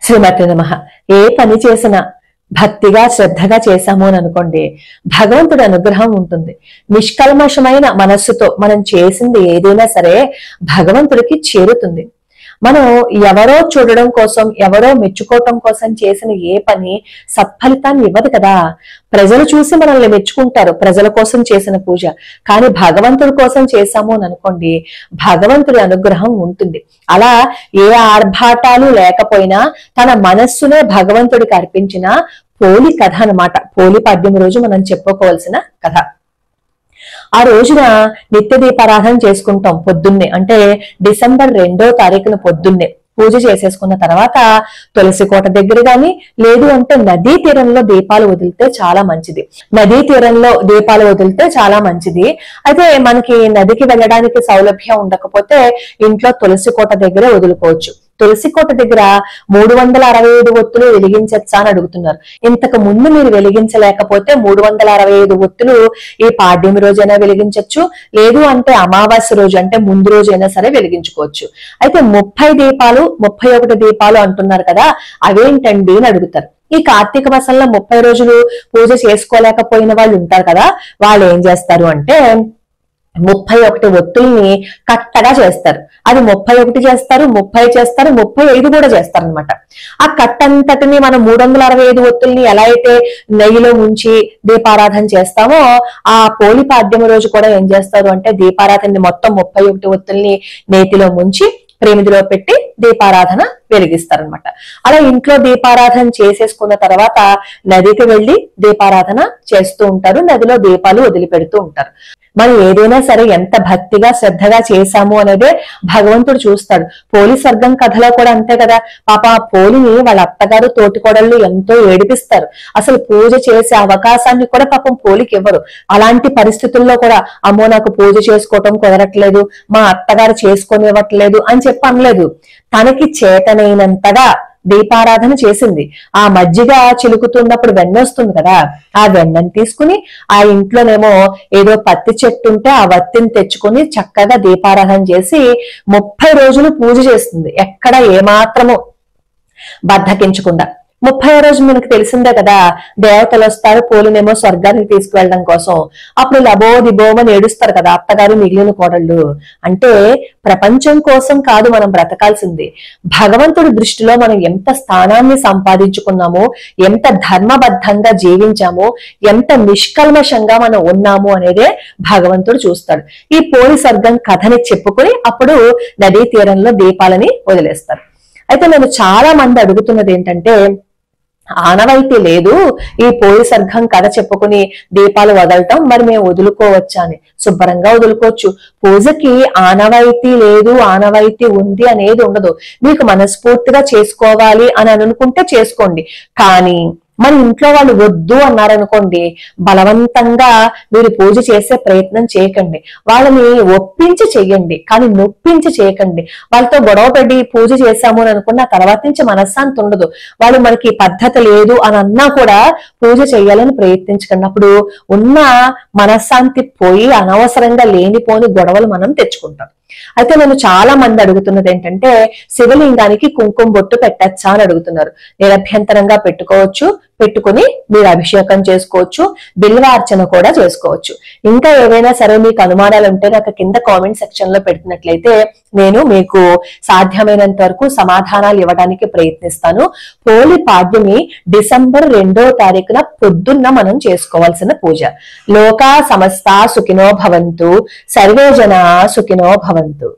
శ్రీమతి నమః. ఏ పని చేసినా భక్తిగా శ్రద్ధగా చేశాము అని అనుకోండి, భగవంతుడి అనుగ్రహం ఉంటుంది. నిష్కల్మషమైన మనస్సుతో మనం చేసింది ఏదైనా సరే భగవంతుడికి చేరుతుంది. మనం ఎవరో చూడడం కోసం, ఎవరో మెచ్చుకోవటం కోసం చేసిన ఏ పని సత్ఫలితాన్ని ఇవ్వదు కదా. ప్రజలు చూసి మనల్ని మెచ్చుకుంటారు, ప్రజల కోసం చేసిన పూజ. కానీ భగవంతుడి కోసం చేశాము అని అనుకోండి, భగవంతుడి అనుగ్రహం ఉంటుంది. అలా ఏ ఆర్భాటాలు లేకపోయినా తన మనస్సునే భగవంతుడికి అర్పించిన పోలి కథ అన్నమాట. పోలి పాడ్యం రోజు మనం చెప్పుకోవాల్సిన కథ. ఆ రోజున నిత్య దీపారాధన చేసుకుంటాం పొద్దున్నే, అంటే డిసెంబర్ 2వ తారీఖున పొద్దున్నే పూజ చేసేసుకున్న తర్వాత తులసి కోట దగ్గర గాని, లేదు అంటే నదీ తీరంలో దీపాలు వదిలితే చాలా మంచిది. నదీ తీరంలో దీపాలు వదిలితే చాలా మంచిది. అయితే మనకి నదికి వెళ్ళడానికి సౌలభ్యం ఉండకపోతే ఇంట్లో తులసి కోట దగ్గరే వదులుకోవచ్చు. తులసి కోట దగ్గర 365 ఒత్తులు వెలిగించచ్చా అని అడుగుతున్నారు. ఇంతకు ముందు మీరు వెలిగించలేకపోతే 365 ఒత్తులు ఈ పాడ్యమి రోజైనా వెలిగించవచ్చు, లేదు అంటే అమావాస్య రోజు అంటే ముందు రోజు అయినా సరే వెలిగించుకోవచ్చు. అయితే 30 దీపాలు 31 దీపాలు అంటున్నారు కదా, అవేంటండి అని అడుగుతారు. ఈ కార్తీక మాసంలో 30 రోజులు పూజ చేసుకోలేకపోయిన వాళ్ళు ఉంటారు కదా, వాళ్ళు ఏం చేస్తారు అంటే 31 ఒత్తుల్ని కట్టగా చేస్తారు. అది 31 చేస్తారు, 30 చేస్తారు, 35 కూడా చేస్తారు అనమాట. ఆ కట్టంతటిని మనం 365 ఒత్తుల్ని ఎలా అయితే నెయ్యిలో ముంచి దీపారాధన చేస్తామో, ఆ పోలి పాడ్యం రోజు కూడా ఏం చేస్తారు అంటే దీపారాధనని మొత్తం 31 ఒత్తుల్ని నేతిలో ముంచి ప్రేమిదిలో పెట్టి దీపారాధన వెలిగిస్తారనమాట. అలా ఇంట్లో దీపారాధన చేసేసుకున్న తర్వాత నదికి వెళ్లి దీపారాధన చేస్తూ ఉంటారు. నదిలో దీపాలు వదిలిపెడుతూ ఉంటారు. మనం ఏదైనా సరే ఎంత భక్తిగా శ్రద్ధగా చేశాము అనేదే భగవంతుడు చూస్తాడు. పోలి స్వర్గం కథలో కూడా అంతే కదా. పాప పోలిని వాళ్ళ అత్తగారు తోటికోడళ్ళు ఎంతో ఏడిపిస్తారు. అసలు పూజ చేసే అవకాశాన్ని కూడా పాపం పోలికి ఇవ్వరు. అలాంటి పరిస్థితుల్లో కూడా అమ్మో నాకు పూజ చేసుకోవటం కుదరట్లేదు, మా అత్తగారు చేసుకొనివ్వట్లేదు అని చెప్పి అనలేదు. తనకి చేతనైనంతగా దీపారాధన చేసింది. ఆ మజ్జిగ చిలుకుతున్నప్పుడు వెన్న వస్తుంది కదా, ఆ వెన్నని తీసుకుని ఆ ఇంట్లోనేమో ఏదో పత్తి చెట్టు ఉంటే ఆ వత్తిని తెచ్చుకొని చక్కగా దీపారాధన చేసి 30 రోజులు పూజ చేస్తుంది, ఎక్కడ ఏమాత్రము బద్ధకించకుండా. 30వ రోజు మనకు తెలిసిందే కదా, దేవతలు వస్తారు పోలినేమో స్వర్గానికి తీసుకువెళ్ళడం కోసం. అప్పుడు లబో దిబోమని ఏడుస్తారు కదా అత్తగారు మిగిలిన కోడళ్ళు. అంటే ప్రపంచం కోసం కాదు మనం బ్రతకాల్సింది, భగవంతుడి దృష్టిలో మనం ఎంత స్థానాన్ని సంపాదించుకున్నామో, ఎంత ధర్మబద్ధంగా జీవించామో, ఎంత నిష్కల్మషంగా మనం ఉన్నాము అనేదే భగవంతుడు చూస్తాడు. ఈ పోలి స్వర్గం కథని చెప్పుకొని అప్పుడు నదీ తీరంలో దీపాలని వదిలేస్తారు. అయితే నేను చాలా మంది అడుగుతున్నది ఏంటంటే, ఆనవాయితీ లేదు ఈ పోలి స్వర్గం కథ చెప్పుకుని దీపాలు వదలటం, మరి మేము వదులుకోవచ్చా అని. శుభ్రంగా వదులుకోవచ్చు. పూజకి ఆనవాయితీ లేదు ఆనవాయితీ ఉంది అనేది ఉండదు. మీకు మనస్ఫూర్తిగా చేసుకోవాలి అని అనుకుంటే చేసుకోండి. కానీ మన ఇంట్లో వాళ్ళు వద్దు అన్నారనుకోండి, బలవంతంగా మీరు పూజ చేసే ప్రయత్నం చేయకండి. వాళ్ళని ఒప్పించి చెయ్యండి, కానీ నొప్పించి చేయకండి. వాళ్ళతో గొడవ పడి పూజ చేశాము అని అనుకున్న తర్వాత నుంచి మనశ్శాంతి ఉండదు. వాళ్ళు మనకి పద్ధతి లేదు అని అన్నా కూడా పూజ చేయాలని ప్రయత్నించకండి. అప్పుడు ఉన్న మనశ్శాంతి పోయి అనవసరంగా లేనిపోని గొడవలు మనం తెచ్చుకుంటాం. అయితే నేను చాలా మంది అడుగుతున్నది ఏంటంటే, శివలింగానికి కుంకుమ బొట్టు పెట్టచ్చా అని అడుగుతున్నారు. నిరభ్యంతరంగా పెట్టుకోవచ్చు, పెట్టుకుని మీరు అభిషేకం చేసుకోవచ్చు, బిల్వార్చన కూడా చేసుకోవచ్చు. ఇంకా ఏవైనా సరే మీకు అనుమానాలు ఉంటే నాకు కింద కామెంట్ సెక్షన్ లో పెట్టినట్లయితే నేను మీకు సాధ్యమైనంత వరకు సమాధానాలు ఇవ్వడానికి ప్రయత్నిస్తాను. పోలి పాడ్యమి డిసెంబర్ 2వ తారీఖున పొద్దున్న మనం చేసుకోవాల్సిన పూజ. లోకా సమస్త సుఖినో భవంతు, సర్వే జనా సుఖినో భవంతు.